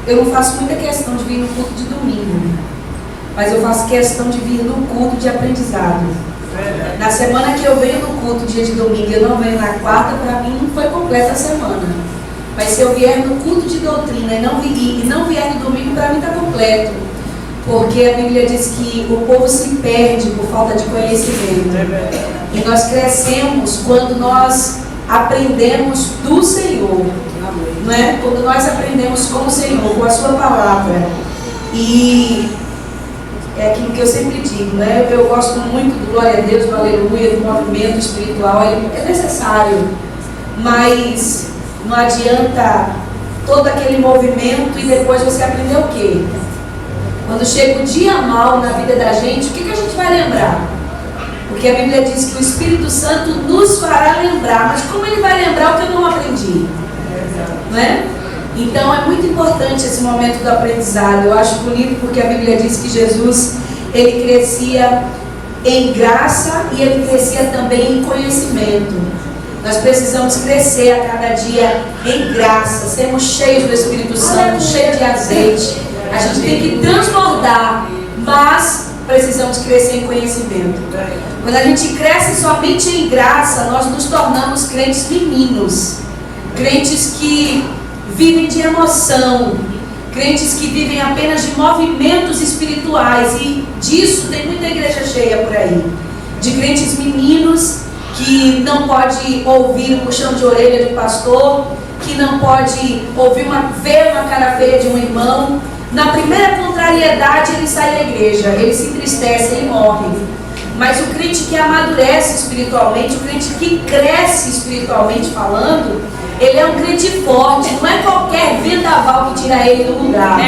eu não faço muita questão de vir no culto de domingo, mas eu faço questão de vir no culto de aprendizado. Na semana que eu venho no culto, dia de domingo, eu não venho na quarta, para mim não foi completa a semana. Mas se eu vier no culto de doutrina e não vier no domingo, para mim está completo. Porque a Bíblia diz que o povo se perde por falta de conhecimento. E nós crescemos quando nós aprendemos do Senhor. Não é? Quando nós aprendemos com o Senhor, com a sua palavra. E é aquilo que eu sempre digo, né? Eu gosto muito do glória a Deus, do aleluia, do movimento espiritual. É necessário. Mas não adianta todo aquele movimento e depois você aprender o quê? Quando chega o dia mal na vida da gente, o que a gente vai lembrar? Porque a Bíblia diz que o Espírito Santo nos fará lembrar. Mas como ele vai lembrar o que eu não aprendi? Não é? Então é muito importante esse momento do aprendizado. Eu acho bonito porque a Bíblia diz que Jesus, ele crescia em graça e ele crescia também em conhecimento. Nós precisamos crescer a cada dia em graça, sermos cheios do Espírito Santo, cheios de azeite. A gente tem que transbordar, mas precisamos crescer em conhecimento. Quando a gente cresce somente em graça, nós nos tornamos crentes meninos, crentes que vivem de emoção, crentes que vivem apenas de movimentos espirituais, e disso tem muita igreja cheia por aí, de crentes meninos que não pode ouvir o puxão de orelha do pastor, que não pode ver uma cara feia de um irmão. Na primeira contrariedade ele sai da igreja, ele se entristece, ele morre. Mas o crente que amadurece espiritualmente, o crente que cresce espiritualmente falando, ele é um crente forte. Não é qualquer vendaval que tira ele do lugar.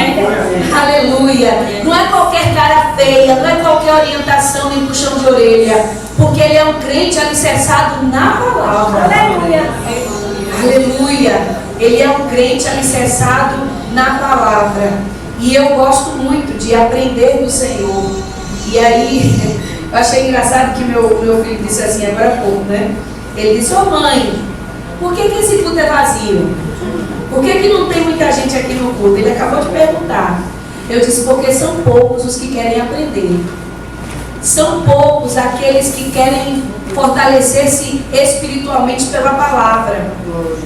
Aleluia. Não é qualquer cara feia, não é qualquer orientação nem puxão de orelha, porque ele é um crente alicerçado na palavra. Aleluia. Aleluia. Ele é um crente alicerçado na palavra. E eu gosto muito de aprender do Senhor. E aí, eu achei engraçado que meu filho disse assim agora há pouco, né? Ele disse: ô mãe, por que esse culto é vazio? Por que não tem muita gente aqui no culto? Ele acabou de perguntar. Eu disse: porque são poucos os que querem aprender. São poucos aqueles que querem fortalecer-se espiritualmente pela palavra.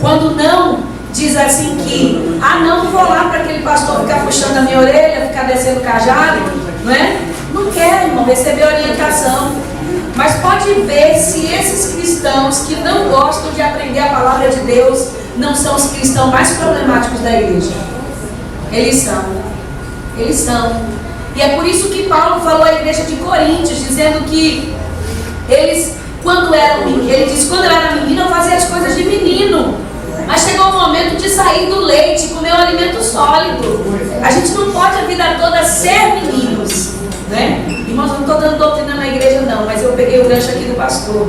Quando não, diz assim que, não vou lá para aquele pastor ficar puxando a minha orelha, ficar descendo o cajado, não é? Não quero, irmão, receber orientação. Mas pode ver se esses cristãos que não gostam de aprender a palavra de Deus não são os cristãos mais problemáticos da igreja. Eles são. E é por isso que Paulo falou à igreja de Coríntios, dizendo que ele disse: quando eu era menino eu fazia as coisas de menino, mas chegou o momento de sair do leite e comer um alimento sólido. A gente não pode a vida toda ser meninos, né? Irmãos, eu não estou dando doutrina na igreja não, mas eu peguei o gancho aqui do pastor.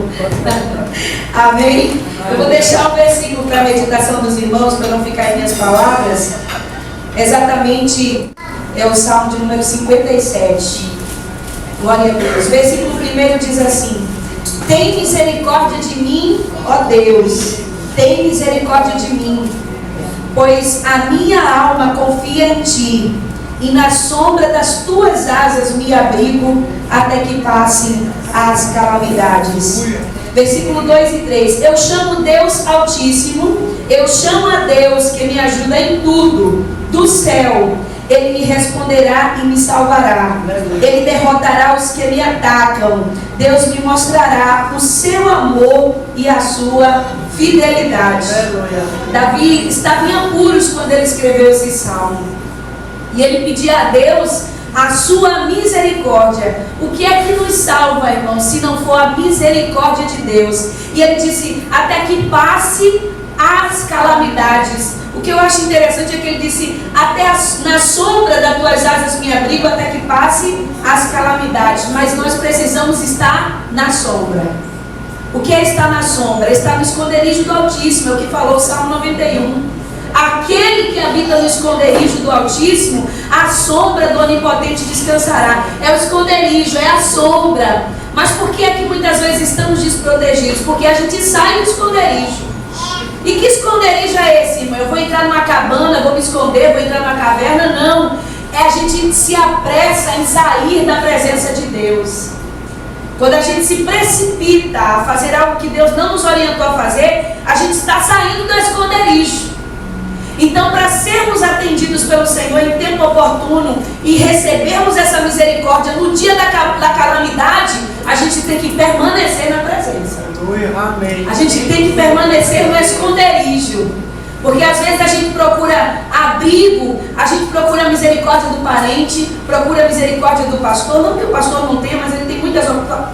Amém? Eu vou deixar o versículo para a meditação dos irmãos, para não ficar em minhas palavras. Exatamente, é o Salmo de número 57. Glória a Deus. Versículo 1 diz assim: tem misericórdia de mim, ó Deus, tem misericórdia de mim, pois a minha alma confia em ti, e na sombra das tuas asas me abrigo até que passem as calamidades. Versículo 2 e 3: eu chamo Deus Altíssimo, eu chamo a Deus que me ajuda em tudo, do céu. Ele me responderá e me salvará. Ele derrotará os que me atacam. Deus me mostrará o seu amor e a sua fidelidade. Davi estava em apuros quando ele escreveu esse salmo. E ele pedia a Deus a sua misericórdia. O que é que nos salva, irmão, se não for a misericórdia de Deus? E ele disse: até que passe as calamidades. O que eu acho interessante é que ele disse: até na sombra das tuas asas me abrigo até que passe as calamidades. Mas nós precisamos estar na sombra. O que é estar na sombra? Estar no esconderijo do Altíssimo, é o que falou o Salmo 91. Aquele que habita no esconderijo do Altíssimo, a sombra do Onipotente descansará. É o esconderijo, é a sombra. Mas por que é que muitas vezes estamos desprotegidos? Porque a gente sai do esconderijo. E que esconderijo é esse, irmão? Eu vou entrar numa cabana, vou me esconder, vou entrar numa caverna? Não. É a gente se apressa em sair da presença de Deus. Quando a gente se precipita a fazer algo que Deus não nos orientou a fazer, a gente está saindo do esconderijo. Então, para sermos atendidos pelo Senhor em tempo oportuno e recebermos essa misericórdia no dia da calamidade, a gente tem que permanecer na presença. Amém. A gente tem que permanecer no esconderijo. Porque às vezes a gente procura abrigo, a gente procura a misericórdia do parente, procura a misericórdia do pastor. Não que o pastor não tenha, mas ele tem muitas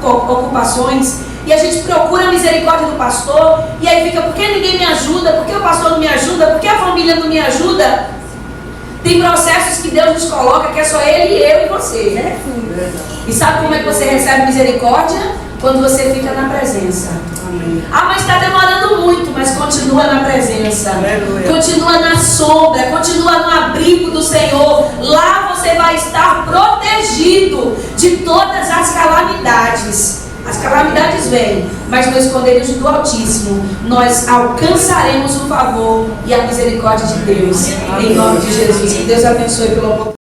ocupações. E a gente procura a misericórdia do pastor. E aí fica, por que ninguém me ajuda? Por que o pastor não me ajuda? Por que a família não me ajuda? Tem processos que Deus nos coloca que é só Ele, eu e você, né? E sabe como é que você recebe misericórdia? Quando você fica na presença. Amém. Ah, mas está demorando muito, mas continua na presença. Aleluia. Continua na sombra, continua no abrigo do Senhor. Lá você vai estar protegido de todas as calamidades. As calamidades vêm, mas no esconderijo do Altíssimo nós alcançaremos o favor e a misericórdia de Deus. Em nome de Jesus. Que Deus abençoe pela oportunidade.